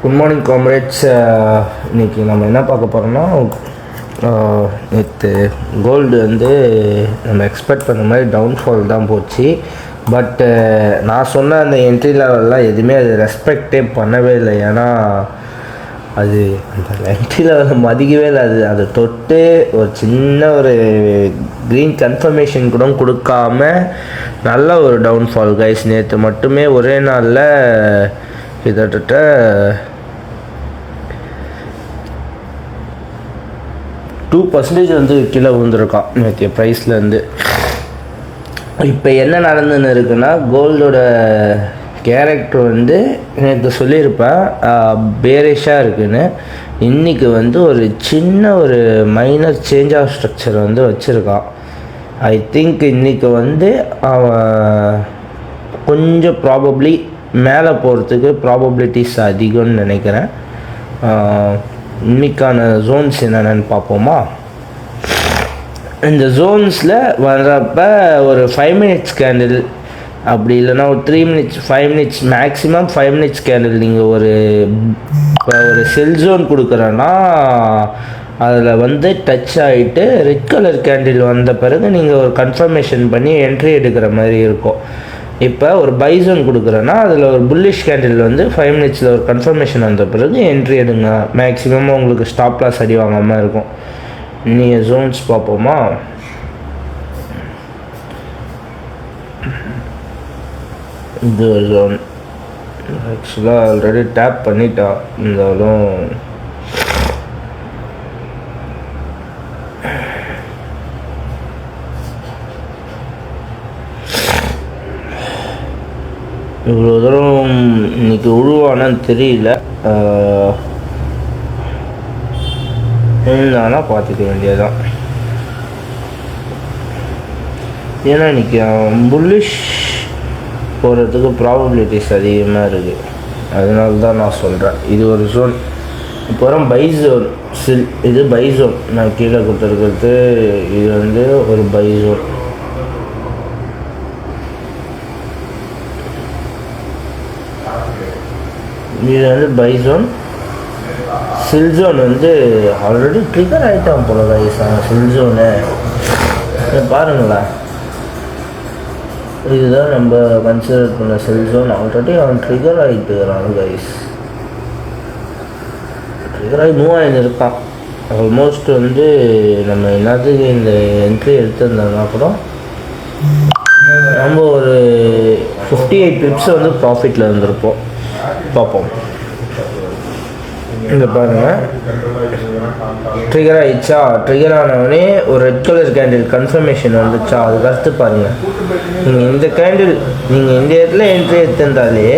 Good morning comrades. இன்றைக்கி நம்ம என்ன பார்க்க போகிறோம்னா, நேற்று கோல்டு வந்து நம்ம எக்ஸ்பெக்ட் பண்ண மாதிரி டவுன்ஃபால் தான் போச்சு. பட்டு நான் சொன்ன அந்த என்ட்ரி லெவல்லாம் எதுவுமே அது ரெஸ்பெக்டே பண்ணவே இல்லை. ஏன்னா அது அந்த என்ட்ரி லெவலில் மதிக்கவே இல்லை. அதை தொட்டு ஒரு சின்ன ஒரு க்ரீன் கன்ஃபர்மேஷன் கூட கொடுக்காம நல்ல ஒரு டவுன்ஃபால் கைஸ். நேற்று மட்டுமே ஒரே நாளில் கிட்டத்தட்ட 2% வந்து கீழே விழுந்துருக்கான் நேற்று ப்ரைஸ்லேருந்து. இப்போ என்ன நடந்துன்னு இருக்குன்னா, கோல்டோட கேரக்டர் வந்து நேற்று சொல்லியிருப்பேன் பேரிஷாக இருக்குன்னு. இன்றைக்கி வந்து ஒரு சின்ன ஒரு மைனர் சேஞ்ச் ஆஃப் ஸ்ட்ரக்சர் வந்து வச்சுருக்கான். ஐ திங்க் இன்றைக்கி வந்து அவன் கொஞ்சம் ப்ராபப்ளி மேலே போகிறதுக்கு ப்ராபபிலிட்டிஸ் அதிகம்னு நினைக்கிறேன். இன்றைக்கான ஜோன்ஸ் என்னென்னு பார்ப்போமா. இந்த ஜோன்ஸில் வர்றப்ப ஒரு 5 minutes கேண்டில், அப்படி இல்லைன்னா ஒரு 3 minutes 5 minutes maximum 5 minutes candle நீங்கள் ஒரு செல் ஜோன் கொடுக்குறேன்னா அதில் வந்து டச் ஆகிட்டு ரெட் கலர் கேண்டில் வந்த பிறகு நீங்கள் ஒரு கன்ஃபர்மேஷன் பண்ணி என்ட்ரி எடுக்கிற மாதிரி இருக்கும். இப்போ ஒரு பை ஜோன் கொடுக்குறேன்னா அதில் ஒரு புல்லிஷ் கேண்டில் வந்து 5 minutesல ஒரு கன்ஃபர்மேஷன் வந்த பிறகு என்ட்ரி எடுங்க. மேக்ஸிமம் உங்களுக்கு ஸ்டாப் லாஸ் அடி வாங்காமல் இருக்கும். நீங்கள் ஜோன்ஸ் பார்ப்போமா. இது ஒரு ஜோன் ஆக்சுவலாக ஆல்ரெடி டேப் பண்ணிட்டா, இருந்தாலும் இவ்வளோ தூரம் இன்னைக்கு உழுவானான்னு தெரியல. இருந்தானா பார்த்துக்க வேண்டியதுதான். ஏன்னா இன்றைக்கி புல்லிஷ் போகிறதுக்கு ப்ராபபிலிட்டிஸ் அதிகமாக இருக்குது. அதனால தான் நான் சொல்கிறேன் இது ஒரு ஜோன். இப்போ வரும் பை ஜோன் இது பை ஜோன். நான் கீழே கொடுத்துருக்கிறது இது வந்து ஒரு பை ஜோன். இது வந்து பை ஜோன். சில் ஜோன் வந்து ஆல்ரெடி ட்ரிகர் ஆகிட்டான் போல கைஸ். சில் ஜோனு பாருங்களேன், இதுதான் நம்ம கன்சிடர் பண்ண செல் ஜோன். ஆல்ரெடி அவன் ட்ரிகர் ஆகிட்டு இருக்கிறான் கைஸ். ட்ரிகர் ஆகி மூவ் ஆகிட்டு இருக்கான். ஆல்மோஸ்ட் வந்து நம்ம என்னத்துக்கு இந்த என்ட்ரி எடுத்திருந்தோம்னா கூட நம்ம ஒரு 58 pips வந்து ப்ராஃபிட்டில் இருந்திருப்போம். பார்ப்போம். இந்த பாருங்கள், ட்ரிகர் ஆகிடுச்சா. ட்ரிகர் ஆனவொடனே ஒரு ரெட் கலர் கேண்டில் கன்ஃபர்மேஷன் வந்துச்சா. அதுக்கு அடுத்து பாருங்கள், நீங்கள் இந்த கேண்டில் நீங்கள் இந்த இடத்துல என்ட்ரி எடுத்திருந்தாலே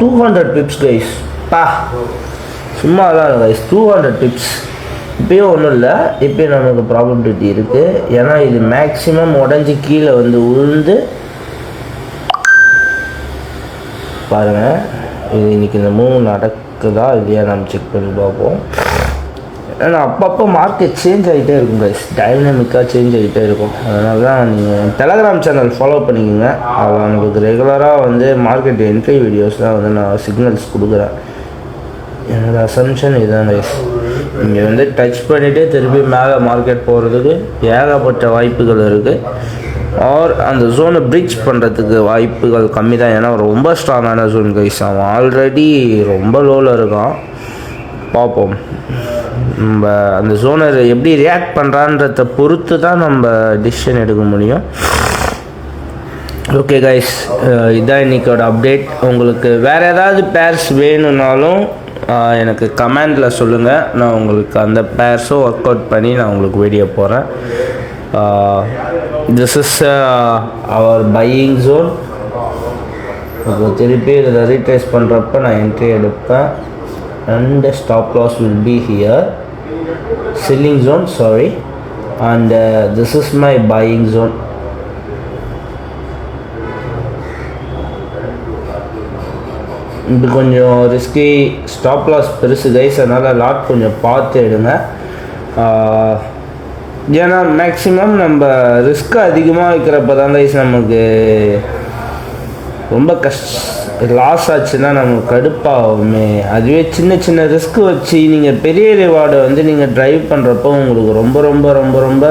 200 pips கைஸ். சும்மா தான் கைஸ், 200 pips. இப்போயும் ஒன்றும் இல்லை, இப்போயும் நமக்கு ப்ராபபிலிட்டி இருக்குது. ஏன்னா இது மேக்ஸிமம் உடஞ்சி கீழே வந்து உழுந்து பாருங்கள். இது இன்றைக்கி இந்த மூணு நடக்குதா இல்லையா நம்ம செக் பண்ணி பார்ப்போம். ஏன்னா அப்பப்போ மார்க்கெட் சேஞ்ச் ஆகிட்டே இருக்கும் கைஸ், டைனமிக்காக சேஞ்ச் ஆகிட்டே இருக்கும். அதனால தான் நீங்கள் டெலகிராம் சேனல் ஃபாலோ பண்ணிக்கோங்க. அதில் உங்களுக்கு ரெகுலராக வந்து மார்க்கெட் என்ட்ரி வீடியோஸ்லாம் வந்து நான் சிக்னல்ஸ் கொடுக்குறேன். என்னோடய அசம்ஷன் இதுதான் கைஸ். இங்கே வந்து டச் பண்ணிவிட்டு திருப்பி மேலே மார்க்கெட் போகிறதுக்கு ஏகப்பட்ட வாய்ப்புகள் இருக்குது. ஆர் அந்த ஜோனை ப்ரீச் பண்ணுறதுக்கு வாய்ப்புகள் கம்மி தான். ஏன்னா ரொம்ப ஸ்ட்ராங்கான ஜோன் கைஸ். அவன் ஆல்ரெடி ரொம்ப லோவில் இருக்கான். பார்ப்போம், நம்ம அந்த ஜோனை எப்படி ரியாக்ட் பண்ணுறான்றத பொறுத்து தான் நம்ம டிசிஷன் எடுக்க முடியும். ஓகே கைஸ், இதுதான் இன்றைக்கோட அப்டேட். உங்களுக்கு வேறு ஏதாவது பேர்ஸ் வேணும்னாலும் எனக்கு கமெண்டில் சொல்லுங்கள். நான் உங்களுக்கு அந்த பேர்ஸும் ஒர்க் அவுட் பண்ணி நான் உங்களுக்கு வீடியோ போகிறேன். This is our buying zone. இப்போ திருப்பி இதில் ரீட்ரேஸ் பண்ணுறப்ப நான் என்ட்ரி எடுப்பேன். and stop loss will be here. Selling zone, sorry. and this is my buying zone. இது கொஞ்சம் ரிஸ்கி, ஸ்டாப் லாஸ் பெருசு கைஸ். அதனால் லாட் கொஞ்சம் பார்த்து எடுங்க. ஏன்னா மேக்ஸிமம் நம்ம ரிஸ்க் அதிகமாக வைக்கிறப்ப தான் கைஸ் நமக்கு ரொம்ப லாஸ் ஆச்சுன்னா நமக்கு கடுப்பாகுமே. அதுவே சின்ன சின்ன ரிஸ்க் வச்சு நீங்கள் பெரிய ரிவார்டை வந்து நீங்கள் ட்ரைவ் பண்ணுறப்போ உங்களுக்கு ரொம்ப ரொம்ப ரொம்ப ரொம்ப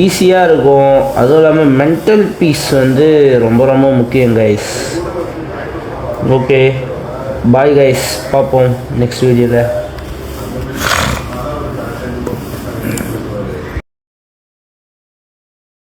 ஈஸியாக இருக்கும். அதுவும் இல்லாமல் மென்டல் பீஸ் வந்து ரொம்ப ரொம்ப முக்கியம் கைஸ். ஓகே பாய் கைஸ், பார்ப்போம் நெக்ஸ்ட் வீடியோவில்.